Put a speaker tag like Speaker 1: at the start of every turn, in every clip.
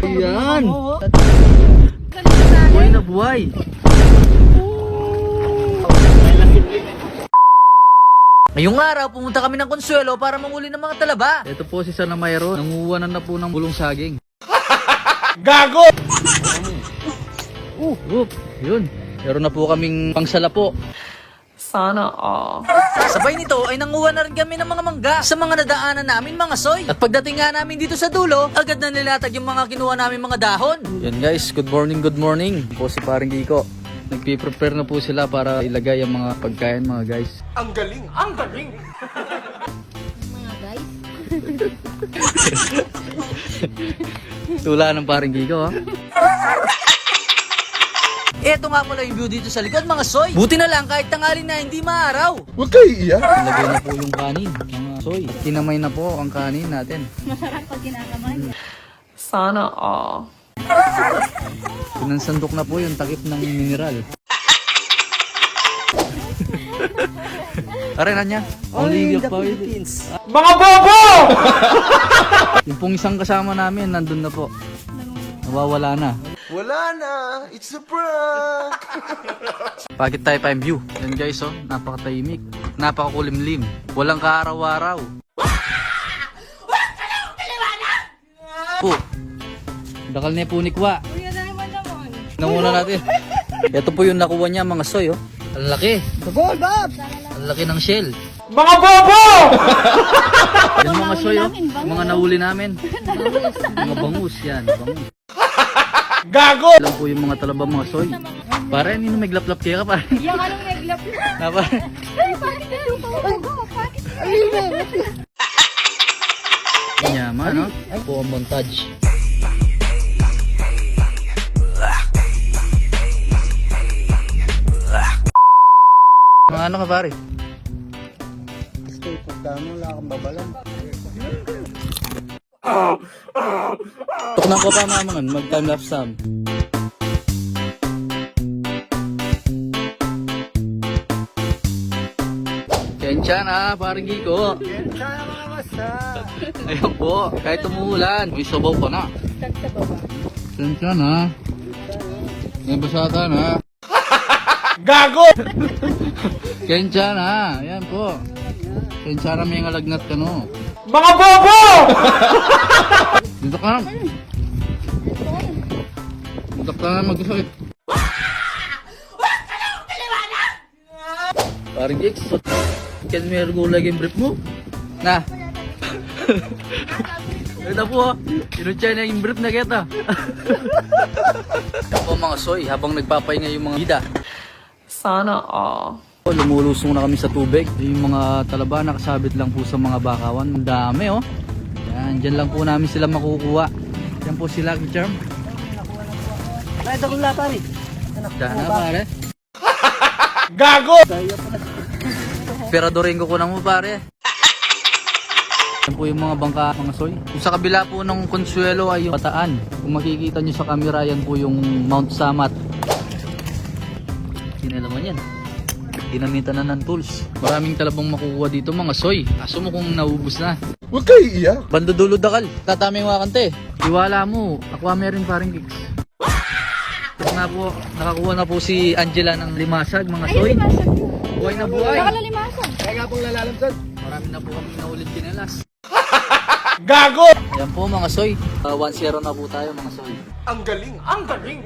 Speaker 1: Ayan. Buhay na buhay. Ngayong araw, pumunta kami ng Consuelo para manguli ng mga talaba. Ito po si Sana Mayro, nanguha na po ng bulong saging.
Speaker 2: Gago!
Speaker 1: Yun. Meron na po kaming pangsala po.
Speaker 3: Sana all.
Speaker 1: Sabay nito ay nanguha na rin kami ng mga mangga sa mga nadaanan namin mga soy. At pagdating nga namin dito sa dulo, agad na nilatag yung mga kinuha namin mga dahon. Yan guys, good morning, good morning. Po si Paring Kiko. Nagpi-prepare na po sila para ilagay ang mga pagkain mga guys.
Speaker 2: Ang galing! Ang galing!
Speaker 4: Mga guys.
Speaker 1: Tula ng Paring Kiko ha. Eto nga pala yung view dito sa likod mga soy. Buti na lang kahit tanghali na hindi maaraw.
Speaker 2: Huwag kayo iiyak!
Speaker 1: Ilagay na po yung kanin mga soy. Kinamay na po ang kanin natin.
Speaker 4: Masarap pag kinakamay.
Speaker 3: Sana all.
Speaker 1: Pinansandok na po yung takip ng mineral. Aray na niya. Only the Philippines.
Speaker 2: Mga bobo!
Speaker 1: Yung pong isang kasama namin nandun na po. Nawawala na.
Speaker 2: Wala na! It's a prank!
Speaker 1: Bakit tayo pa yung view? Yan guys oh, napakatahimik. Napakakulimlim. Walang kaaraw-araw. Po. Dakal na po ni Kwa. Namuna natin. Ito po yung nakuha niya mga soy oh. Ang laki. Ang laki ng shell.
Speaker 2: Mga bobo!
Speaker 1: Yan mga soy oh. Mga nahuli namin. Mga bangus yan. Bangus.
Speaker 2: Gago!
Speaker 1: Alam po yung mga talaba mga soy. Pare, hindi na may glap-glap kaya ka pare.
Speaker 4: Yung anong neglap?
Speaker 1: Na pare.
Speaker 4: Ay, bakit ito pa? Bakit?
Speaker 1: Yaman no? Po ang montage. Mga ano ka pare?
Speaker 2: Stay put down, wala kang babalan.
Speaker 1: Tuknan ko pa mga mag time lapse sam. Kensya na, parang Kiko.
Speaker 2: Kaya mga masa!
Speaker 1: Ayun po, kahit umuulan, may sabaw pa na. Kensya na. May basata na.
Speaker 2: Gago!
Speaker 1: Kensya na, ayan po. Kensya na may ngalagnat ka no.
Speaker 2: Mga bobo!
Speaker 1: Dito ka na. Dito ka na mag-isakit. Parang Geeks, can may lagi yung brief mo? Na. Ito po, inutya na yung brief na kita. Ito po mga soy, habang nagpapahinga yung mga bida.
Speaker 3: Sana all.
Speaker 1: Lumulusong na kami sa tubig. Yung mga talaba nakasabit lang po sa mga bakawan. Ang dami oh. Yan, dyan lang po namin sila makukuha. Yan po sila, Charm.
Speaker 5: Ito kong lapa rin.
Speaker 1: Diyan na pare.
Speaker 2: Gago!
Speaker 1: Peradorin ko na mo pare. Yan po yung mga bangka mga soy. Kung sa kabila po ng Consuelo ay yung Bataan. Kung makikita nyo sa camera yan po yung Mount Samat. Sinalaman yan. Ginamitan na ng tools. Maraming talabang makukuha dito mga soy. Aso mo kung naubos na.
Speaker 2: Huwag kayo iiyak!
Speaker 1: Bandodulo dakal. Tatami yung wakante. Iwala mo. Aqua meron parang gigs. Na po, nakakuha na po si Angela ng limasag mga soy. Buhay na buhay.
Speaker 4: Nakalalimasan.
Speaker 2: Kaya nga pong lalalamsad.
Speaker 1: Marami na po kami naulit kinelas.
Speaker 2: Gago!
Speaker 1: Ayan po mga soy. 1-0 na po tayo mga soy.
Speaker 2: Ang galing! Ang galing!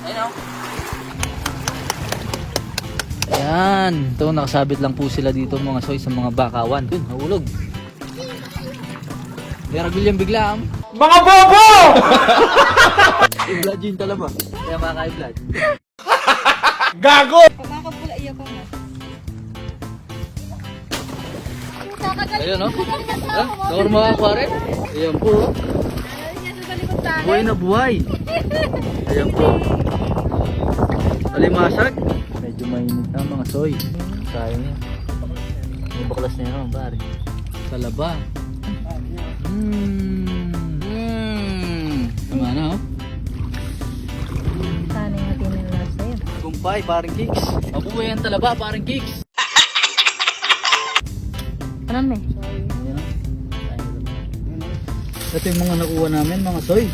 Speaker 1: Ayun o. Ayan. Ito, nakasabit lang po sila dito mga soy sa mga bakawan. Yun, nahulog. Deragul yung bigla.
Speaker 2: Mga bobo!
Speaker 1: I-vlog yun talaba. Kaya maka-i-vlog.
Speaker 2: Gago!
Speaker 4: Makakapula iya ko na.
Speaker 1: Ayun o. Nakor mga aquarium. Ayan po. Buhay na buhay. Ayan po. Alimasag. Medyo mainit na mga soy. Sayang yan. May baklas na yan pare. Talaba. Tama na oh.
Speaker 4: Sana yung tinilala sa'yo.
Speaker 1: Kumpay, parang kicks. Mabuhay ang talaba, parang kicks.
Speaker 4: Ano may?
Speaker 1: Ayan o. Ito yung mga nakuha namin, mga soy.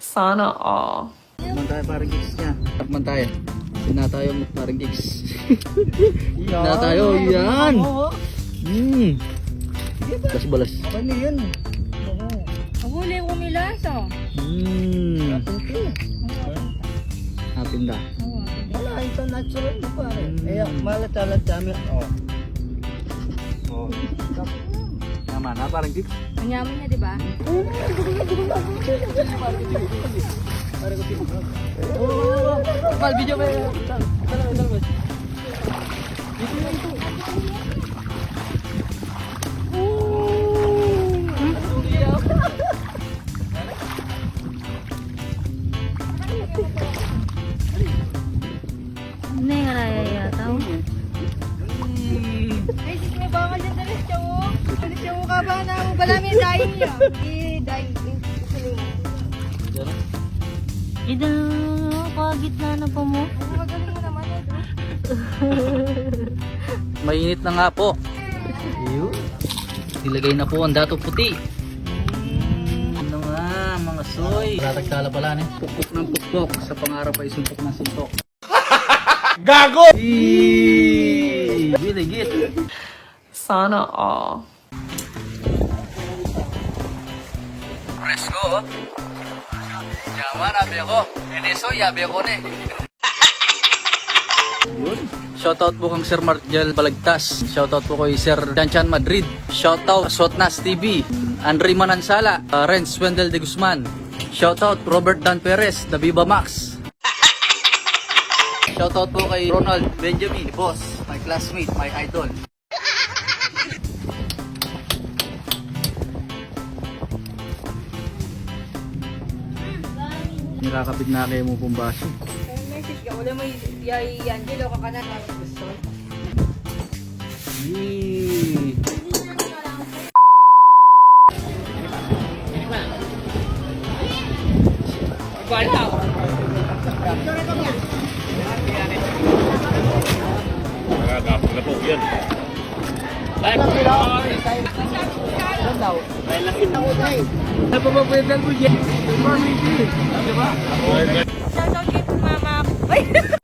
Speaker 3: Sana all.
Speaker 1: Takman tayo parang gigs niya. Takman tayo. Sina tayo parang gigs. Sina tayo. Yan. Balas balas.
Speaker 5: Ano yun?
Speaker 4: Ang huli ko milasa.
Speaker 1: Atin na.
Speaker 5: Wala, ito natural na pare. Eh, malat-alat kami. Oh.
Speaker 1: Naman na parang gigs.
Speaker 4: Manyaman niya, di ba?
Speaker 1: Mal video ba yun?
Speaker 4: Ano yung araya yata? Ay, sige, may baka dyan talis siya mo. Talis siya mo ka ba na mo? Bala may dying niya. I-dying. Ida, pagitna na po mo. Magaling mo naman.
Speaker 1: Mainit na nga po. Ilagay na po ang dato puti. Ano nga mga soy. Latagkala pala ni. Pukpok ng pukpok. Sa pangarap ay sumpok ng suntok.
Speaker 2: Gago!
Speaker 1: Biligit.
Speaker 3: Sana all.
Speaker 1: Presko. Yaman, abi ako. Eneso, yabi ako na Shoutout po kang Sir Margel Balagtas. Shoutout po kay Sir Chanchan Madrid. Shoutout Sotnas TV. Andre Manansala. Renz Wendel de Guzman. Shoutout Robert Dan Perez. Dabiba Max. Shoutout po kay Ronald Benjamin. Boss, my classmate, my idol. Nirakapit na kayo mo pong baso.
Speaker 4: Message ka. Wala mo yung Angelo ka ka na.
Speaker 1: Yee.
Speaker 2: Nagagapon na po yan.
Speaker 4: Shoutout kay mama. Ay!